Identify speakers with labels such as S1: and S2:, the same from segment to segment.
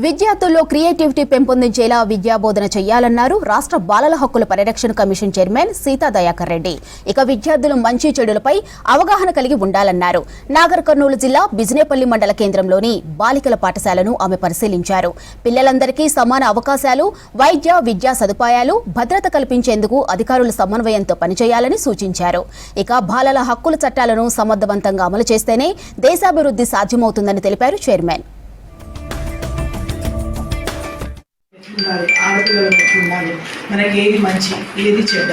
S1: విద్యార్థుల్లో క్రియేటివిటీ పెంపొందించేలా విద్యాబోధన చేయాలన్నారు రాష్ట్ర బాలల హక్కుల పరిరక్షణ కమిషన్ చైర్మన్ సీతా దయాకర్ రెడ్డి. ఇక విద్యార్థులు మంచి చెడులపై అవగాహన కలిగి ఉండాలన్నారు. నాగర్ కర్నూలు జిల్లా బిజినేపల్లి మండల కేంద్రంలోని బాలికల పాఠశాలను ఆమె పరిశీలించారు. పిల్లలందరికీ సమాన అవకాశాలు, వైద్య విద్యా సదుపాయాలు, భద్రత కల్పించేందుకు అధికారుల సమన్వయంతో పనిచేయాలని సూచించారు. ఇక బాలల హక్కుల చట్టాలను సమర్థవంతంగా అమలు చేస్తేనే దేశాభివృద్ధి సాధ్యమవుతుందని తెలిపారు చైర్మన్.
S2: ఆడపిల్లలకు ఎట్లా ఉండాలి, మనకి ఏది మంచి ఏది చెడ్డ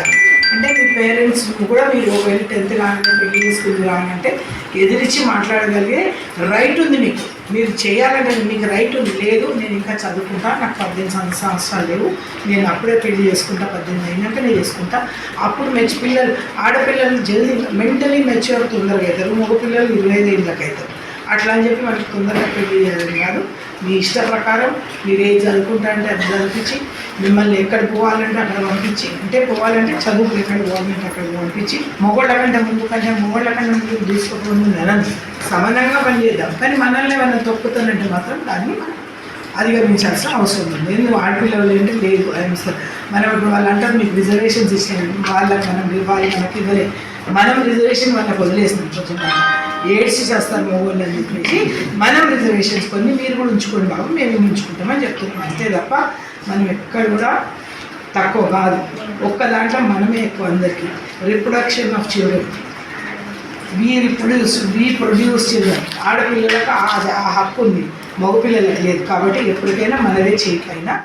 S2: అంటే మీ పేరెంట్స్ కూడా మీరు ఒకవేళ 10th కాగానే పెళ్లి స్కూల్ కావాలంటే ఎదిరించి మాట్లాడగలిగే రైట్ ఉంది మీకు. మీరు చేయాలంటే మీకు రైట్ ఉంది. లేదు నేను ఇంకా చదువుకుంటా, నాకు 18 సంవత్సరాలు లేవు, నేను అప్పుడే పెళ్లి చేసుకుంటా, 18 అయినాక నేను చేసుకుంటా, అప్పుడు పిల్లలు ఆడపిల్లలు జల్దీ మెంటలీ మెచ్యూర్ తొందరగా అవుతారు, మగపిల్లలు 25 ఏళ్ళకి అవుతారు. అట్లా అని చెప్పి మనకి తొందరగా పెళ్లి చేయాలని కాదు. మీ ఇష్ట ప్రకారం మీరు ఏది చదువుకుంటా అంటే అది చదివించి, మిమ్మల్ని ఎక్కడ పోవాలంటే అక్కడ పంపించి, అంటే పోవాలంటే చదువుకు ఎక్కడ పోవాలంటే అక్కడికి పంపించి, మొగోళ్ళ కంటే ముందు తీసుకోకుండా నెలను సమానంగా పనిచేద్దాం. కానీ మనల్ని మనం తొక్కుతానంటే మాత్రం దాన్ని అధిగమించాల్సిన అవసరం ఉంది. ఎందుకు ఆడపిల్లలు ఏంటి లేదు మనం ఇప్పుడు వాళ్ళు అంటారు మీకు రిజర్వేషన్స్ ఇచ్చినాం, వాళ్ళకి మనకి ఇవ్వలే, మనం రిజర్వేషన్ వాళ్ళకి వదిలేసినాం. కొంచెం ఏడ్చి చేస్తారు మొగోళ్ళు అని చెప్పేసి మనం రిజర్వేషన్స్ కొన్ని మీరు కూడా ఉంచుకోండి బాబు, మేము ఉంచుకుంటామని చెప్తున్నాం. అంతే తప్ప మనం ఎక్కడ కూడా తక్కువ కాదు. ఒక్క దాంట్లో మనమే ఎక్కువ. అందరికీ reproduction of children, we produce children. ఆడపిల్లలకు ఆ హక్కు ఉంది, మగపిల్లలకు లేదు. కాబట్టి ఎప్పటికైనా మనదే చేయకైనా